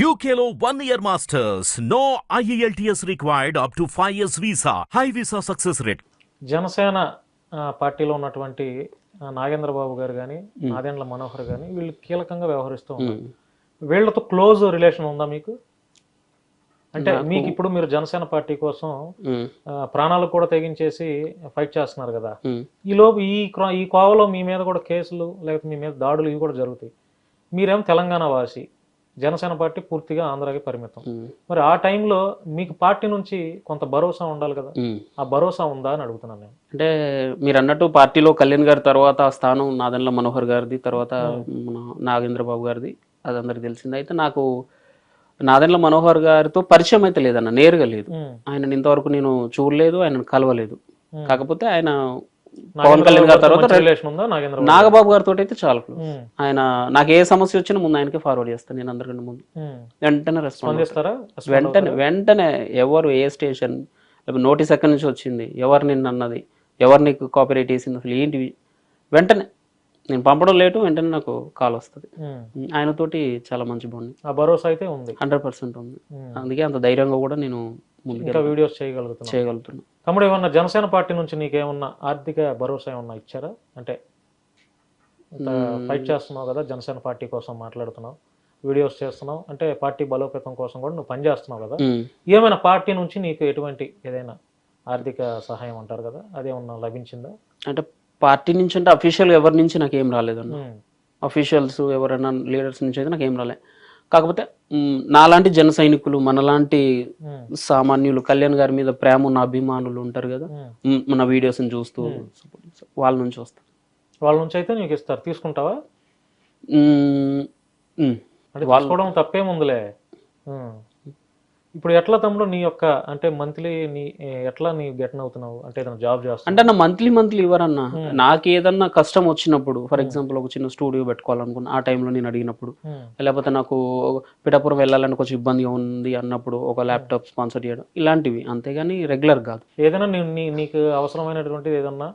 UKLO 1 year masters. No IELTS required up to 5 years visa. High visa success rate. Janasena పార్టీలో ఉన్నటువంటి నాగేంద్ర బాబు గారు కానీ నాదెండ్ల మనోహర్ కానీ వీళ్ళు కీలకంగా వ్యవహరిస్తూ ఉన్నారు. వీళ్ళతో క్లోజ్ రిలేషన్ ఉందా మీకు? అంటే మీకు ఇప్పుడు మీరు జనసేన పార్టీ కోసం ప్రాణాలు కూడా తెగించేసి ఫైట్ చేస్తున్నారు కదా, ఈలోపు ఈ కోవలో మీ మీద కూడా కేసులు లేకపోతే మీ మీద దాడులు ఇవి కూడా జరుగుతాయి. మీరేమో తెలంగాణ వాసి, జనసేన పార్టీ పూర్తిగా ఆంధ్రాకి పరిమితం. మరి ఆ టైంలో మీకు పార్టీ నుంచి కొంత భరోసా ఉండాలి కదా, ఆ భరోసా ఉందా అని అడుగుతున్నాను నేను. అంటే మీరు అన్నట్టు పార్టీలో కళ్యాణ్ గారి తర్వాత ఆ స్థానం నాదెండ్ల మనోహర్ గారిది, తర్వాత మన నాగేంద్ర బాబు గారిది, అది అందరికి తెలిసింది. అయితే నాకు నాదెండ్ల మనోహర్ గారితో పరిచయం అయితే లేదన్న, నేరుగా లేదు. ఆయన ఇంతవరకు నేను చూడలేదు, ఆయన కలవలేదు. కాకపోతే ఆయన పవన్ కళ్యాణ్ గారి తర్వాత నాగబాబు గారితో అయితే చాలా క్లోజ్. ఆయన నాకు ఏ సమస్య వచ్చినా ముందు ఆయనకే ఫార్వర్డ్ చేస్తాను నేను, అందరికంటే ముందు. వెంటనే రెస్పాన్స్, వెంటనే ఎవరు ఏ స్టేషన్ నోటీస్ ఎక్కడి నుంచి వచ్చింది, ఎవరు నిన్ను అన్నది, ఎవరు నీకు కాపీరైట్ వేసింది, అసలు ఏంటివి, వెంటనే నేను పంపడం లేటు, వెంటనే నాకు కాల్ వస్తుంది. ఆయనతోటి చాలా మంచి బాగుంది, ఆ భరోసా అయితే ఉంది, 100% ఉంది. అందుకే అంత ధైర్యంగా కూడా నేను వీడియోస్ చేయగలుగుతున్నా. తమ్ముడు, ఏమన్నా జనసేన పార్టీ నుంచి నీకేమన్నా ఆర్థిక భరోసా ఏమన్నా ఇచ్చారా? అంటే ఫైట్ చేస్తున్నావు కదా, జనసేన పార్టీ కోసం మాట్లాడుతున్నావు, వీడియోస్ చేస్తున్నావు, అంటే పార్టీ బలోపేతం కోసం కూడా నువ్వు పనిచేస్తున్నావు కదా, ఏమైనా పార్టీ నుంచి నీకు ఎటువంటి ఏదైనా ఆర్థిక సహాయం అంటారు కదా, అదేమన్నా లభించిందా? అంటే పార్టీ నుంచి అంటే అఫీషియల్గా ఎవరి నుంచి నాకు ఏం రాలేదన్న. అఫీషియల్స్ ఎవరైనా లీడర్స్ నుంచి అయితే నాకు ఏం రాలేదు. కాకపోతే నాలాంటి జన సైనికులు, మనలాంటి సామాన్యులు, కళ్యాణ్ గారి మీద ప్రేమ ఉన్న అభిమానులు ఉంటారు కదా, మన వీడియోస్ని చూస్తూ, వాళ్ళ నుంచి వస్తారు. వాళ్ళ నుంచి అయితే నీకు ఇస్తారు, తీసుకుంటావా? అంటే తీసుకోవడం తప్పేముందిలే. ఇప్పుడు ఎట్లా తమ్ముడు నీ యొక్క అంటే మంత్లీ ఎట్లా నీ గెటన్ అవుతున్నావు? అంటే ఏదైనా జాబ్ చేస్తా అంటే నా మంత్లీ ఇవ్వరన్నా. నాకు ఏదన్నా కష్టం వచ్చినప్పుడు, ఫర్ ఎగ్జాంపుల్ ఒక చిన్న స్టూడియో పెట్టుకోవాలనుకున్నా, ఆ టైంలో నేను అడిగినప్పుడు, లేకపోతే నాకు పిఠాపురం వెళ్ళాలని కొంచెం ఇబ్బందిగా ఉంది అన్నప్పుడు ఒక ల్యాప్టాప్ స్పాన్సర్ చేయడం, ఇలాంటివి. అంతేగాని రెగ్యులర్ కాదు. ఏదైనా నీకు అవసరమైనటువంటిది ఏదన్నా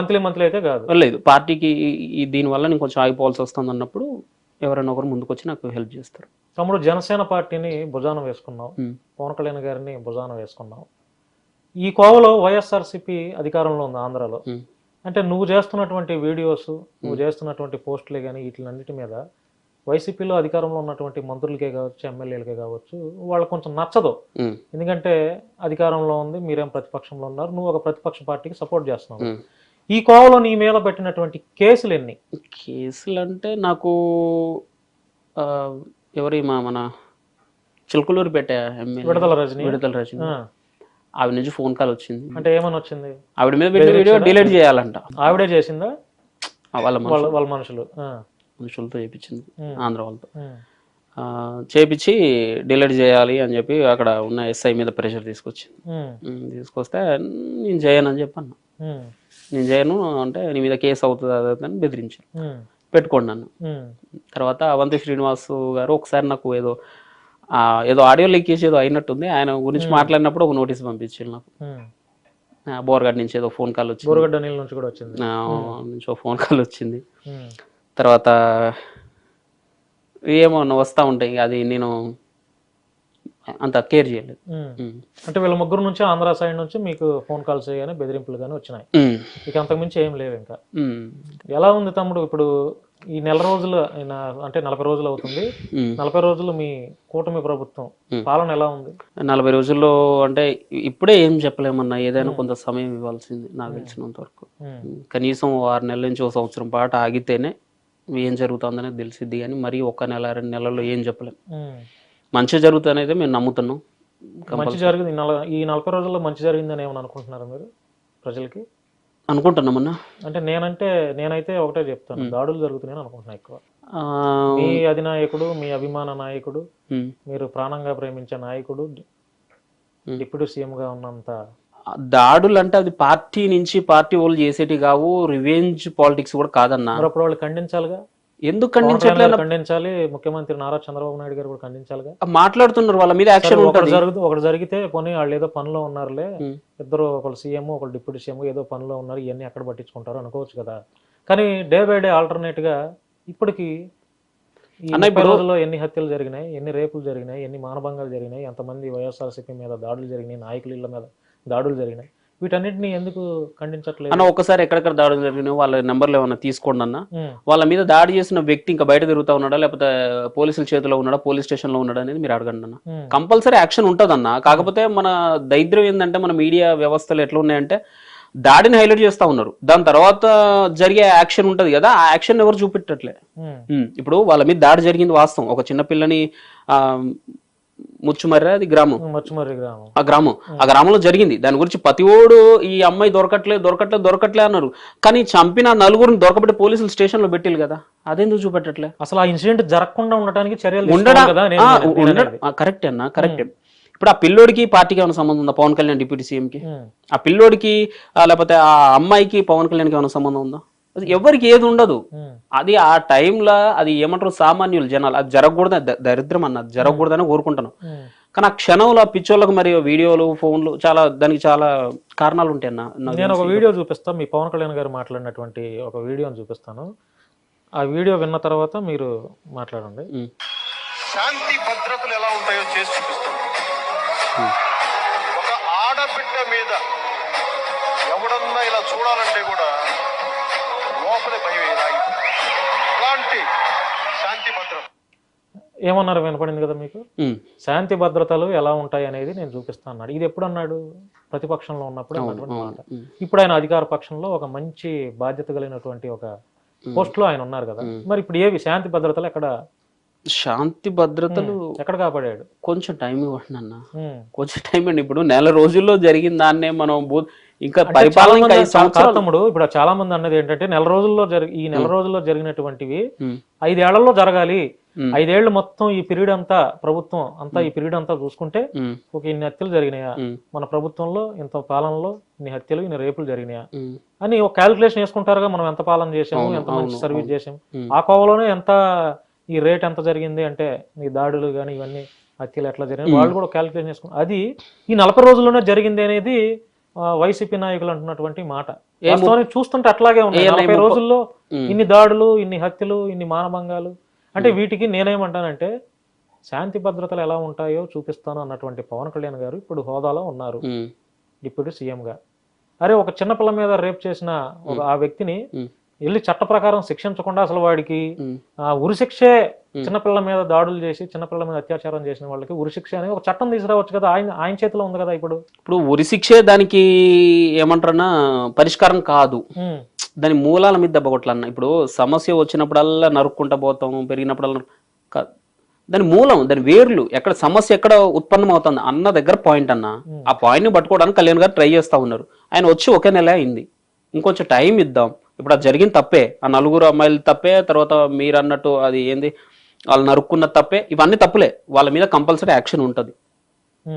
మంత్లీ అయితే కాదు. లేదు, పార్టీకి దీనివల్ల నేను కొంచెం ఆగిపోవాల్సి వస్తుంది అన్నప్పుడు ఎవరైనా ఒకరు ముందుకు వచ్చి నాకు హెల్ప్ చేస్తారు. తమ్ముడు, జనసేన పార్టీని భుజాన వేసుకున్నావు, పవన్ కళ్యాణ్ గారిని భుజాన వేసుకున్నావు. ఈ కోవలో వైఎస్ఆర్సీపీ అధికారంలో ఉంది ఆంధ్రాలో. అంటే నువ్వు చేస్తున్నటువంటి వీడియోస్, నువ్వు చేస్తున్నటువంటి పోస్టులే కానీ వీటిలన్నిటి మీద వైసీపీలో అధికారంలో ఉన్నటువంటి మంత్రులకే కావచ్చు, ఎమ్మెల్యేలకే కావచ్చు, వాళ్ళకు కొంచెం నచ్చదు. ఎందుకంటే అధికారంలో ఉంది, మీరేం ప్రతిపక్షంలో ఉన్నారు, నువ్వు ఒక ప్రతిపక్ష పార్టీకి సపోర్ట్ చేస్తున్నావు. ఈ కోవలో నీ మీద పెట్టినటువంటి కేసులు ఎన్ని? కేసులు అంటే నాకు మన చిలుకలూరు పెట్టే విడుదల రజని ఆవిడ నుంచి ఫోన్ కాల్ వచ్చింది. అంటే ఏమని వచ్చింది? ఆవిడ మీద వీడియో డిలీట్ చేయాలంట. ఆవిడే చేసిందా? వాళ్ళ మనుషులతో చేపించింది, ఆంధ్ర వాళ్ళతో చేపించి డిలీట్ చేయాలి అని చెప్పి అక్కడ ఉన్న ఎస్ఐ మీద ప్రెషర్ తీసుకొచ్చింది. తీసుకొస్తే నేను చేయనని చెప్పాను. నేను చేయను అంటే నీ మీద కేసు అవుతుంది అని బెదిరించాను, పెట్టుకోండి నన్ను. తర్వాత అవంతి శ్రీనివాస్ గారు ఒకసారి నాకు ఏదో ఆడియో లీకేజ్ ఏదో అయినట్టుంది, ఆయన గురించి మాట్లాడినప్పుడు ఒక నోటీస్ పంపించారు నాకు. బోర్గడ్ నుంచి ఏదో ఫోన్ కాల్ వచ్చింది, ఫోన్ కాల్ వచ్చింది. తర్వాత ఏమో వస్తూ ఉంటాయి, అది నేను అంత కేర్ చేయలేదు. అంటే వీళ్ళ ముగ్గురు నుంచి ఆంధ్ర సైడ్ నుంచి మీకు ఫోన్ కాల్స్ కానీ బెదిరింపులు కానీ వచ్చినాయి, ఇక అంతకుమించి ఏం లేవు. ఇంకా ఎలా ఉంది తమ్ముడు ఇప్పుడు ఈ నెల రోజులు అంటే 40 రోజులు అవుతుంది, 40 రోజులు మీ కూటమి ప్రభుత్వం పాలన ఎలా ఉంది? 40 రోజుల్లో అంటే ఇప్పుడే ఏం చెప్పలేమన్నా, ఏదైనా కొంత సమయం ఇవ్వాల్సింది నాకు తెలిసినంత వరకు. కనీసం 6 నెలల నుంచి 1 సంవత్సరం పాటు ఆగితేనే ఏం జరుగుతుందనేది తెలిసిద్ది, కానీ మరీ 1 నెల 2 నెలల్లో ఏం చెప్పలేం. మంచి జరుగుతుందనేది మేము నమ్ముతున్నాం. మంచి జరిగింది ఈ 40 రోజుల్లో, మంచి జరిగిందని ఏమని అనుకుంటున్నారు మీరు? ప్రజలకి అనుకుంటున్నామన్నా. అంటే నేనైతే ఒకటే చెప్తాను, దాడులు జరుగుతున్నాయని అనుకుంటున్నా ఎక్కువ. మీ అధినాయకుడు, మీ అభిమాన నాయకుడు, మీరు ప్రాణంగా ప్రేమించే నాయకుడు, డిప్యూటీ సీఎం గా ఉన్నంత దాడులు అంటే అది పార్టీ నుంచి పార్టీ వాళ్ళు చేసేటి కావు, రివెంజ్ పాలిటిక్స్ కూడా కాదన్నా. అప్పుడు వాళ్ళు ఖండించాలిగా. ఎందుకు ఖండించాలి? ముఖ్యమంత్రి నారా చంద్రబాబు నాయుడు గారు కూడా ఖండించాలిగా. మాట్లాడుతున్నారు, వాళ్ళ మీద యాక్షన్ ఉంటుంది. ఒకటి జరిగితే పోనీ వాళ్ళు ఏదో పనిలో ఉన్నారులే, ఇద్దరు, ఒకళ్ళు సీఎం ఒకళ్ళు డిప్యూటీ సీఎం ఏదో పనిలో ఉన్నారు, ఇవన్నీ ఎక్కడ పట్టించుకుంటారు అనుకోవచ్చు కదా. కానీ డే బై డే ఆల్టర్నేట్ గా ఇప్పటికి ఈ 30 రోజుల్లో ఎన్ని హత్యలు జరిగినాయి, ఎన్ని రేపులు జరిగినాయి, ఎన్ని మానభంగాలు జరిగినాయి, ఎంతమంది వైఎస్ఆర్సీపీ మీద దాడులు జరిగినాయి, నాయకుల ఇళ్ల మీద దాడులు జరిగినాయి, వీటన్నిటిని ఎందుకు ఖండించట్లేదు? అన్న ఒక్కసారి ఎక్కడెక్కడ దాడులు జరిగినాయో వాళ్ళ నెంబర్లు ఏమన్నా తీసుకోండి అన్న. వాళ్ళ మీద దాడి చేసిన వ్యక్తి ఇంకా బయట తిరుగుతా ఉన్నాడా, లేకపోతే పోలీసుల చేతిలో ఉన్నాడా, పోలీస్ స్టేషన్ లో ఉన్నాడా అనేది మీరు అడగండి అన్న. కంపల్సరీ యాక్షన్ ఉంటదన్న. కాకపోతే మన దరిద్రం ఏంటంటే మన మీడియా వ్యవస్థలు ఎట్లా ఉన్నాయంటే దాడిని హైలైట్ చేస్తా ఉన్నారు, దాని తర్వాత జరిగే యాక్షన్ ఉంటది కదా, ఆ యాక్షన్ ఎవరు చూపెట్టట్లే. ఇప్పుడు వాళ్ళ మీద దాడి జరిగింది వాస్తవం. ఒక చిన్న పిల్లని ముచ్చుమర్రి అది గ్రామం, ఆ గ్రామంలో జరిగింది. దాని గురించి ప్రతిఓడు ఈ అమ్మాయి దొరకట్లే అన్నారు. కానీ చంపిన నలుగురిని దొరకబెట్టి పోలీసులు స్టేషన్ లో పెట్టిల్లు కదా, అదెందుకు చూపెట్టట్లే? అసలు ఆ ఇన్సిడెంట్ జరగకుండా ఉండడానికి చర్యలు కరెక్ట్ అన్న, కరెక్ట్. ఇప్పుడు ఆ పిల్లోడికి పార్టీకి ఏమైనా సంబంధం ఉందా? పవన్ కళ్యాణ్ డిప్యూటీ సీఎం కి ఆ పిల్లోడికి లేకపోతే ఆ అమ్మాయికి పవన్ కళ్యాణ్కి ఏమైనా సంబంధం ఉందా? ఎవరికి ఏది ఉండదు. అది ఆ టైంలో అది ఏమంటారు సామాన్యులు జనాలు, అది జరగకూడదు, దరిద్రం అన్న, అది జరగకూడదని కోరుకుంటాను. కానీ ఆ క్షణంలో పిచ్చోళ్ళకి మరి వీడియోలు ఫోన్లు దానికి చాలా కారణాలు ఉంటాయి అన్న. నేను ఒక వీడియో చూపిస్తాను, మీ పవన్ కళ్యాణ్ గారు మాట్లాడినటువంటి ఒక వీడియోని చూపిస్తాను. ఆ వీడియో విన్న తర్వాత మీరు మాట్లాడండి. శాంతి భద్రతలు ఎలా ఉంటాయో చేసి చూపిస్తాను. ఒక ఆడబిడ్డ మీద ఎవడన్నా ఇలా చూడాలంటే కూడా లోపలే భయం. అలాంటి శాంతి భద్రత ఏమన్నారు వినపడింది కదా మీకు? శాంతి భద్రతలు ఎలా ఉంటాయి అనేది నేను చూపిస్తాను అన్నాడు. ఇది ఎప్పుడు అన్నాడు? ప్రతిపక్షంలో ఉన్నప్పుడు అన్నటువంటి మాట. ఇప్పుడు ఆయన అధికార పక్షంలో ఒక మంచి బాధ్యత కలిగినటువంటి ఒక పోస్ట్ లో ఆయన ఉన్నారు కదా, మరి ఇప్పుడు ఏవి శాంతి భద్రతలు ఎక్కడ? శాంతి భద్రతలు ఎక్కడ కాపాడాడు? కొంచెం టైం ఇవ్వండి అన్న, కొంచెం టైం అండి. ఇప్పుడు నెల రోజుల్లో జరిగిన దాన్నే మనం ఇంకా పరిపాలన తమ్ముడు, ఇప్పుడు చాలా మంది అన్నది ఏంటంటే ఈ నెల రోజుల్లో జరిగినటువంటివి 5 ఏళ్లలో జరగాలి. 5 ఏళ్ళు మొత్తం ఈ పీరియడ్ అంతా ప్రభుత్వం అంతా ఈ పీరియడ్ అంతా చూసుకుంటే ఒక ఇన్ని హత్యలు జరిగినాయా, మన ప్రభుత్వంలో ఇంత పాలనలో ఇన్ని హత్యలు ఇన్ని రేపులు జరిగినాయా అని ఒక క్యాలిక్యులేషన్ వేసుకుంటారుగా. మనం ఎంత పాలన చేసాము, ఎంత మంచి సర్వీస్ చేసాము, ఆ కోవలోనే ఎంత ఈ రేట్ ఎంత జరిగింది అంటే ఈ దాడులు కానీ ఇవన్నీ హత్యలు ఎట్లా జరిగింది వాళ్ళు కూడా క్యాలిక్యులేషన్ చేసుకున్నారు. అది ఈ 40 రోజుల్లోనే జరిగింది అనేది వైసీపీ నాయకులు అంటున్నటువంటి మాట. చూస్తుంటే అట్లాగే ఉన్నాయి. 40 రోజుల్లో ఇన్ని దాడులు, ఇన్ని హత్యలు, ఇన్ని మానభంగాలు అంటే వీటికి నేనేమంటానంటే శాంతి భద్రతలు ఎలా ఉంటాయో చూపిస్తాను అన్నటువంటి పవన్ కళ్యాణ్ గారు ఇప్పుడు హోదాలో ఉన్నారు డిప్యూటీ సీఎంగా. అరే ఒక చిన్నపిల్ల మీద రేప్ చేసిన ఆ వ్యక్తిని వెళ్ళి చట్ట ప్రకారం శిక్షించకుండా అసలు వాడికి ఉరిశిక్షే, చిన్నపిల్లల మీద దాడులు చేసి చిన్నపిల్లల మీద అత్యాచారం చేసిన వాళ్ళకి ఉరిశిక్ష అని ఒక చట్టం తీసుకురావచ్చు కదా, ఆయన చేతిలో ఉంది కదా. ఇప్పుడు ఉరిశిక్షే దానికి ఏమంటారన్నా పరిష్కారం కాదు, దాని మూలాల మీద దెబ్బ కొట్టాలన్న. ఇప్పుడు సమస్య వచ్చినప్పుడల్లా నరుక్కుంటా పోతాం, పెరిగినప్పుడల్లా దాని మూలం, దాని వేర్లు ఎక్కడ, సమస్య ఎక్కడ ఉత్పన్నం అవుతుంది అన్న దగ్గర పాయింట్ అన్న. ఆ పాయింట్ ని పట్టుకోవడానికి కళ్యాణ్ గారు ట్రై చేస్తా ఉన్నారు. ఆయన వచ్చి 1 నెల అయింది, ఇంకొంచెం టైం ఇద్దాం. ఇప్పుడు అది జరిగిన తప్పే, ఆ 4 అమ్మాయిలు తప్పే, తర్వాత మీరు అన్నట్టు అది ఏంది వాళ్ళు నరుక్కున్న తప్పే, ఇవన్నీ తప్పులే. వాళ్ళ మీద కంపల్సరీ యాక్షన్ ఉంటుంది.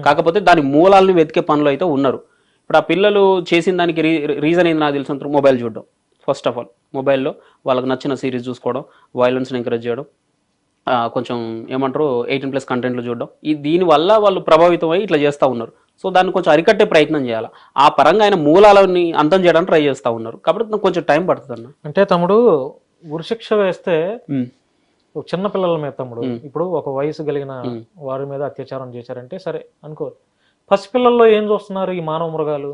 కాకపోతే దాని మూలాలను వెతికే పనులు అయితే ఉన్నారు. ఇప్పుడు ఆ పిల్లలు చేసిన దానికి రీజన్ ఏంది నాకు తెలిసినంత మొబైల్ చూడడం. ఫస్ట్ ఆఫ్ ఆల్ మొబైల్లో వాళ్ళకి నచ్చిన సిరీస్ చూసుకోవడం, వైలెన్స్ని ఎంకరేజ్ చేయడం, కొంచెం ఏమంటారు 18+ కంటెంట్లు చూడడం, దీనివల్ల వాళ్ళు ప్రభావితం అయ్యి ఇట్లా చేస్తూ ఉన్నారు. సో దాన్ని కొంచెం అరికట్టే ప్రయత్నం చేయాలి. ఆ పరంగా ఆయన మూలాలని అంతం చేయడానికి ట్రై చేస్తూ ఉన్నారు. కాబట్టి కొంచెం టైం పడుతుంది అన్న. అంటే తమ్ముడు ఉరిశిక్ష వేస్తే చిన్న పిల్లల మీద తమ్ముడు, ఇప్పుడు ఒక వయసు కలిగిన వారి మీద అత్యాచారం చేశారంటే సరే అనుకో, పసిపిల్లల్లో ఏం చూస్తున్నారు ఈ మానవ మృగాలు?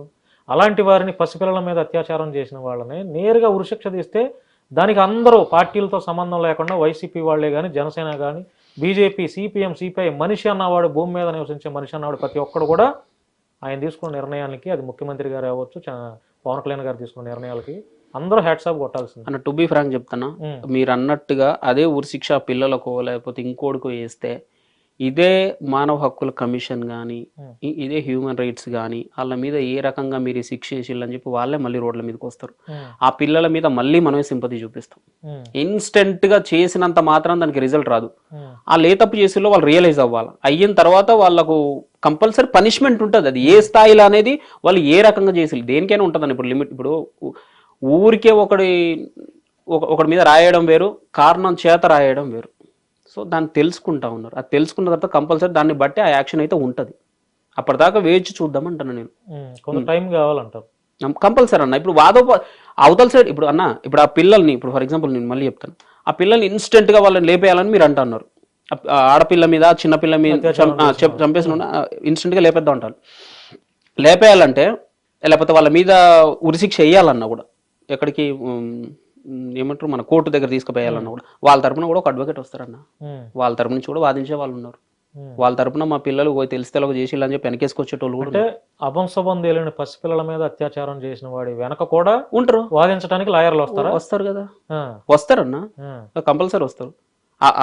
అలాంటి వారిని పసిపిల్లల మీద అత్యాచారం చేసిన వాళ్ళని నేరుగా ఉరిశిక్ష తీస్తే దానికి అందరూ పార్టీలతో సంబంధం లేకుండా వైసీపీ వాళ్లే కానీ, జనసేన కానీ, బీజేపీ, సిపిఎం, సిపిఐ, మనిషి అన్నవాడు, భూమి మీద నివసించే మనిషి అన్నవాడు ప్రతి ఒక్కడు కూడా ఆయన తీసుకున్న నిర్ణయానికి, అది ముఖ్యమంత్రి గారు అవ్వచ్చు, పవన్ కళ్యాణ్ గారు తీసుకున్న నిర్ణయాలకి అందరూ హ్యాట్స్ ఆఫ్ కొట్టాల్సింది అన్న. టు బీ ఫ్రాంక్ చెప్తానా, మీరు అన్నట్టుగా అదే ఉరిశిక్ష పిల్లలకో లేకపోతే ఇంకోటికో వేస్తే ఇదే మానవ హక్కుల కమిషన్ కానీ, ఇదే హ్యూమన్ రైట్స్ కానీ వాళ్ళ మీద ఏ రకంగా మీరు శిక్ష చేసిల్లని చెప్పి వాళ్ళే మళ్ళీ రోడ్ల మీదకి వస్తారు. ఆ పిల్లల మీద మళ్ళీ మనమే సింపతి చూపిస్తాం. ఇన్స్టెంట్ గా చేసినంత మాత్రం దానికి రిజల్ట్ రాదు. ఆ లేతప్పు చేసేలో వాళ్ళు రియలైజ్ అవ్వాలి. అయిన తర్వాత వాళ్ళకు కంపల్సరీ పనిష్మెంట్ ఉంటుంది. అది ఏ స్థాయిలో అనేది వాళ్ళు ఏ రకంగా చేసి దేనికైనా ఉంటుందని. ఇప్పుడు లిమిట్, ఇప్పుడు ఊరికే ఒకటి మీద రాయడం వేరు, కారణం చేత రాయడం వేరు. సో దాన్ని తెలుసుకుంటా ఉన్నారు. అది తెలుసుకున్న తర్వాత కంపల్సరీ దాన్ని బట్టి ఆ యాక్షన్ అయితే ఉంటుంది. అప్పటిదాకా వేచి చూద్దామంటాను నేను. కొంత టైం కావాలంటారు కంపల్సరీ అన్న. ఇప్పుడు అవతల సైడ్ ఇప్పుడు అన్న, ఇప్పుడు ఆ పిల్లల్ని, ఇప్పుడు ఫర్ ఎగ్జాంపుల్ నేను మళ్ళీ చెప్తాను, ఆ ఆ పిల్లల్ని ఇన్స్టెంట్గా వాళ్ళని లేపేయాలని మీరు అంటున్నారు. ఆ ఆడపిల్ల మీద చిన్నపిల్ల మీద చంపేసిన ఇన్స్టెంట్గా లేపేద్దాం అంటారు. లేపేయాలంటే లేకపోతే వాళ్ళ మీద ఉరిశిక్ష వేయాలన్నా కూడా ఎక్కడికి ఏమంటారు మన కోర్టు దగ్గర తీసుకుపోయాలన్నా కూడా వాళ్ళ తరపున కూడా ఒక అడ్వకేట్ వస్తారన్న. వాళ్ళ తరపు నుంచి కూడా వాదించే వాళ్ళు ఉన్నారు. వాళ్ళ తరపున మా పిల్లలు తెలిసి తెలవ చేసి అని చెప్పి వెనకేసుకొచ్చేటోళ్ళు కూడా అంటే అభంశుభం తేలిన పసిపిల్లల మీద అత్యాచారం చేసిన వాడి వెనక కూడా ఉంటారు. వాదించడానికి లాయర్లు వస్తారా? వస్తారు కదా, ఆ, వస్తారన్న, ఆ, కంపల్సరీ వస్తారు.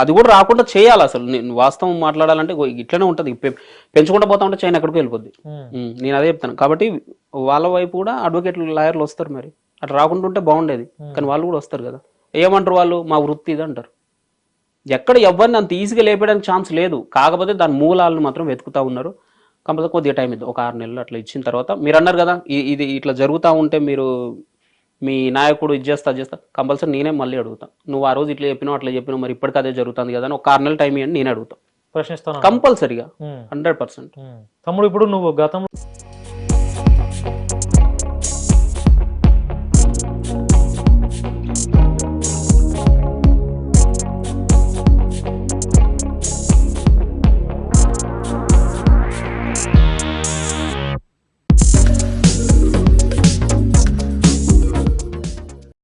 అది కూడా రాకుండా చేయాలి. అసలు నేను వాస్తవం మాట్లాడాలంటే ఇట్లనే ఉంటుంది. పెంచుకుంటూ పోతా ఉంటే చైనా ఎక్కడికి వెళ్ళిపోద్ది. నేను అదే చెప్తాను. కాబట్టి వాళ్ళ వైపు కూడా అడ్వకేట్లు లాయర్లు వస్తారు. మరి అట్లా రాకుండా ఉంటే బాగుండేది. కానీ వాళ్ళు కూడా వస్తారు కదా. ఏమంటారు వాళ్ళు, మా వృత్తి ఇది అంటారు. ఎక్కడ ఎవరిని అంత ఈజీగా లేపడానికి ఛాన్స్ లేదు. కాకపోతే దాని మూలాలను మాత్రం వెతుకుతా ఉన్నారు. కంపల్సరీ కొద్దిగా టైం ఇద్దాం, ఒక 6 నెలలు అట్లా ఇచ్చిన తర్వాత. మీరు అన్నారు కదా ఇది ఇట్లా జరుగుతూ ఉంటే మీరు మీ నాయకుడు ఇది చేస్తా కంపల్సరీ నేనే మళ్ళీ అడుగుతాను. నువ్వు ఆ రోజు ఇట్లా చెప్పినావు అట్లా చెప్పినావు, మరి ఇప్పటికీ అదే జరుగుతుంది కదా అని ఒక 6 నెలలు టైం ఇవ్వండి, నేనే అడుగుతాను ప్రశ్నిస్తాను కంపల్సరీగా 100%. తమ్ముడు ఇప్పుడు నువ్వు గతంలో